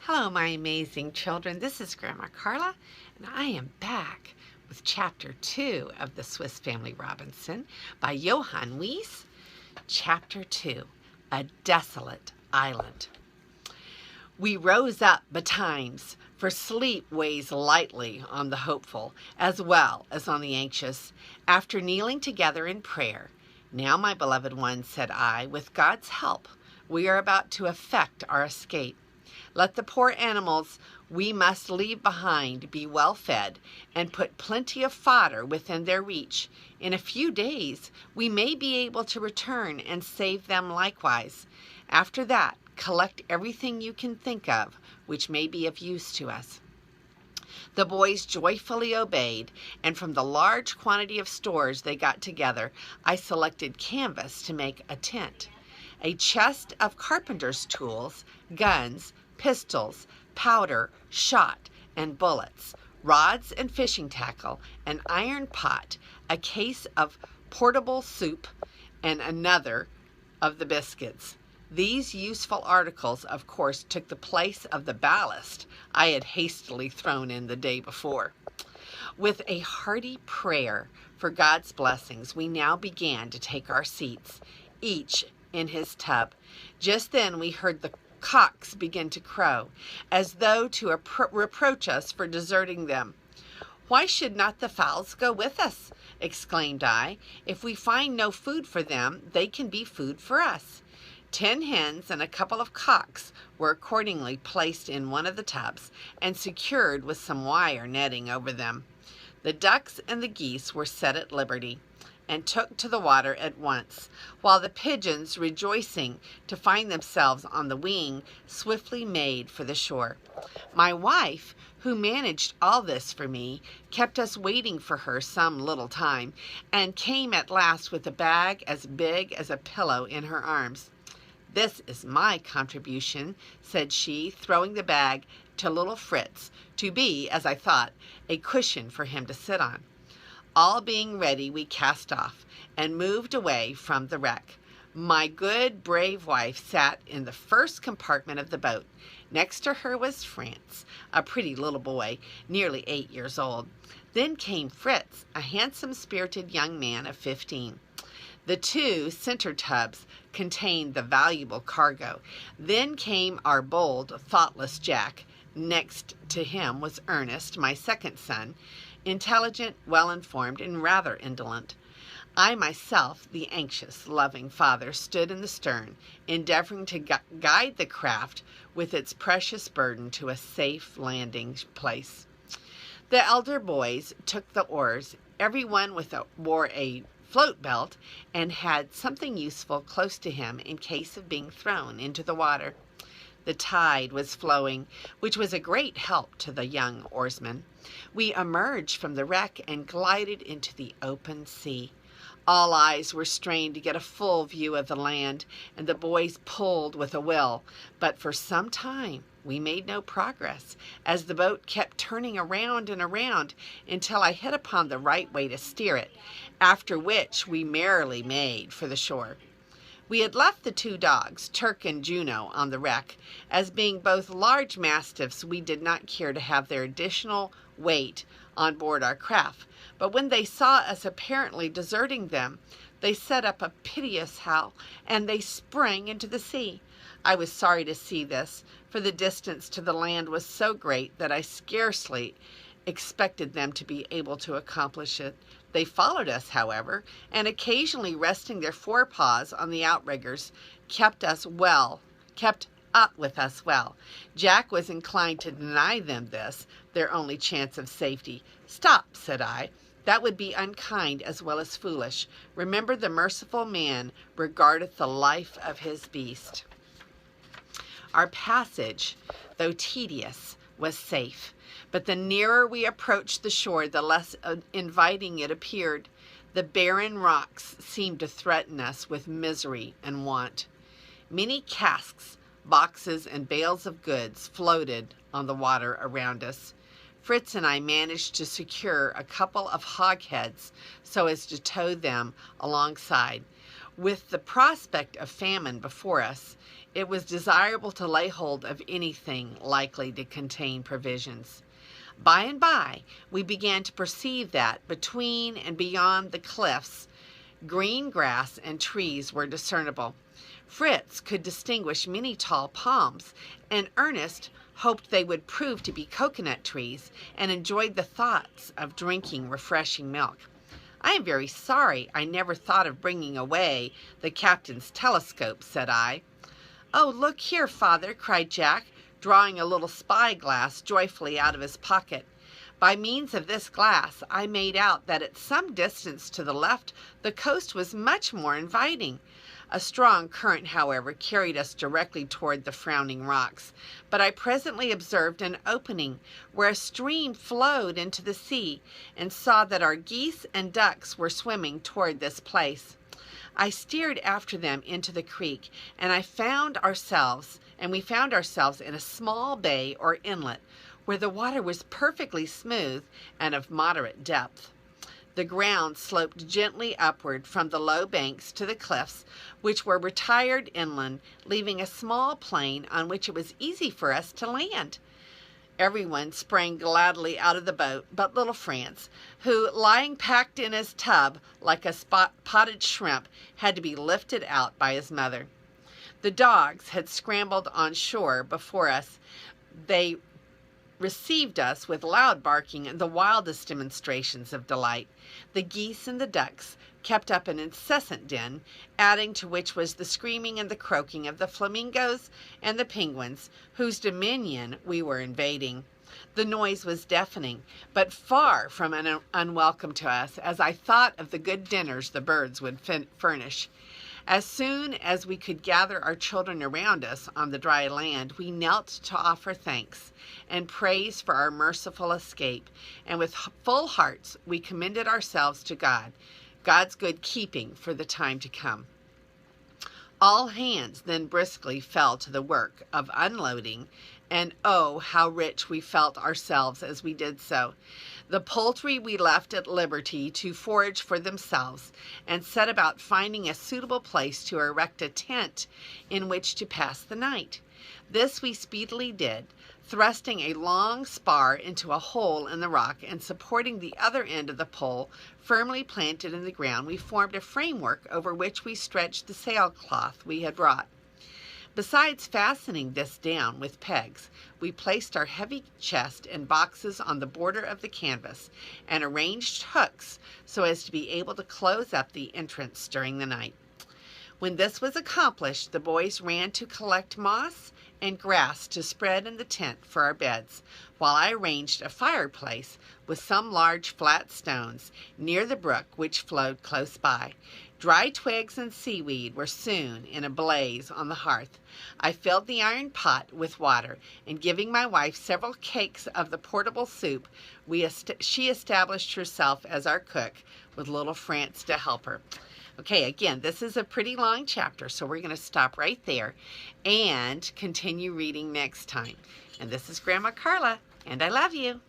Hello, my amazing children. This is Grandma Carla, and I am back with Chapter 2 of the Swiss Family Robinson by Johann Wyss. Chapter 2, A Desolate Island. We rose up betimes, for sleep weighs lightly on the hopeful as well as on the anxious, after kneeling together in prayer. Now, my beloved ones, said I, with God's help, we are about to effect our escape. Let the poor animals we must leave behind be well fed, and put plenty of fodder within their reach. In a few days we may be able to return and save them likewise. After that, collect everything you can think of which may be of use to us. The boys joyfully obeyed, and from the large quantity of stores they got together, I selected canvas to make a tent, a chest of carpenter's tools, guns, pistols, powder, shot, and bullets, rods and fishing tackle, an iron pot, a case of portable soup, and another of the biscuits. These useful articles, of course, took the place of the ballast I had hastily thrown in the day before. With a hearty prayer for God's blessings, we now began to take our seats, each in his tub. Just then we heard the cocks begin to crow, as though to reproach us for deserting them. "Why should not the fowls go with us?" exclaimed I. "If we find no food for them, they can be food for us." 10 hens and a couple of cocks were accordingly placed in one of the tubs and secured with some wire netting over them. The ducks and the geese were set at liberty and took to the water at once, while the pigeons, rejoicing to find themselves on the wing, swiftly made for the shore. My wife, who managed all this for me, kept us waiting for her some little time, and came at last with a bag as big as a pillow in her arms. "This is my contribution," said she, throwing the bag to little Fritz, to be, as I thought, a cushion for him to sit on. All being ready, we cast off and moved away from the wreck. My good, brave wife sat in the first compartment of the boat. Next to her was Franz, a pretty little boy, nearly 8 years old. Then came Fritz, a handsome, spirited young man of 15. The 2 center tubs contained the valuable cargo. Then came our bold, thoughtless Jack. Next to him was Ernest, my second son, intelligent, well-informed, and rather indolent. I myself, the anxious, loving father, stood in the stern, endeavoring to guide the craft with its precious burden to a safe landing place. The elder boys took the oars. Everyone wore a float belt and had something useful close to him in case of being thrown into the water. The tide was flowing, which was a great help to the young oarsmen. We emerged from the wreck and glided into the open sea. All eyes were strained to get a full view of the land, and the boys pulled with a will. But for some time we made no progress, as the boat kept turning around and around until I hit upon the right way to steer it, after which we merrily made for the shore. We had left the 2 dogs, Turk and Juno, on the wreck, as being both large mastiffs we did not care to have their additional weight on board our craft. But when they saw us apparently deserting them, they set up a piteous howl, and they sprang into the sea. I was sorry to see this, for the distance to the land was so great that I scarcely expected them to be able to accomplish it. They followed us, however, and occasionally resting their forepaws on the outriggers, kept up with us well. Jack was inclined to deny them this, their only chance of safety. "Stop," said I. "That would be unkind as well as foolish. Remember, the merciful man regardeth the life of his beast." Our passage, though tedious, was safe, but the nearer we approached the shore, the less inviting it appeared. The barren rocks seemed to threaten us with misery and want. Many casks, boxes, and bales of goods floated on the water around us. Fritz and I managed to secure a couple of hogsheads so as to tow them alongside. With the prospect of famine before us, it was desirable to lay hold of anything likely to contain provisions. By and by, we began to perceive that between and beyond the cliffs, green grass and trees were discernible. Fritz could distinguish many tall palms, and Ernest hoped they would prove to be coconut trees, and enjoyed the thoughts of drinking refreshing milk. "I am very sorry I never thought of bringing away the captain's telescope," said I. "Oh, look here, father," cried Jack, drawing a little spy-glass joyfully out of his pocket. By means of this glass, I made out that at some distance to the left the coast was much more inviting. A strong current, however, carried us directly toward the frowning rocks, but I presently observed an opening where a stream flowed into the sea, and saw that our geese and ducks were swimming toward this place. I steered after them into the creek, and we found ourselves in a small bay or inlet, where the water was perfectly smooth and of moderate depth. The ground sloped gently upward from the low banks to the cliffs, which were retired inland, leaving a small plain on which it was easy for us to land. Everyone sprang gladly out of the boat but little Franz, who, lying packed in his tub like a potted shrimp, had to be lifted out by his mother. The dogs had scrambled on shore before us. They received us with loud barking and the wildest demonstrations of delight. The geese and the ducks kept up an incessant din, adding to which was the screaming and the croaking of the flamingos and the penguins, whose dominion we were invading. The noise was deafening, but far from unwelcome to us, as I thought of the good dinners the birds would furnish. As soon as we could gather our children around us on the dry land, we knelt to offer thanks and praise for our merciful escape, and with full hearts we commended ourselves to God's good keeping for the time to come. All hands then briskly fell to the work of unloading, and oh, how rich we felt ourselves as we did so. The poultry we left at liberty to forage for themselves, and set about finding a suitable place to erect a tent in which to pass the night. This we speedily did, thrusting a long spar into a hole in the rock, and supporting the other end of the pole firmly planted in the ground, we formed a framework over which we stretched the sailcloth we had brought. Besides fastening this down with pegs, we placed our heavy chest and boxes on the border of the canvas, and arranged hooks so as to be able to close up the entrance during the night. When this was accomplished, the boys ran to collect moss and grass to spread in the tent for our beds, while I arranged a fireplace with some large flat stones near the brook which flowed close by. Dry twigs and seaweed were soon in a blaze on the hearth. I filled the iron pot with water, and giving my wife several cakes of the portable soup, she established herself as our cook, with little Franz to help her. Okay, again, this is a pretty long chapter, so we're going to stop right there and continue reading next time. And this is Grandma Carla, and I love you.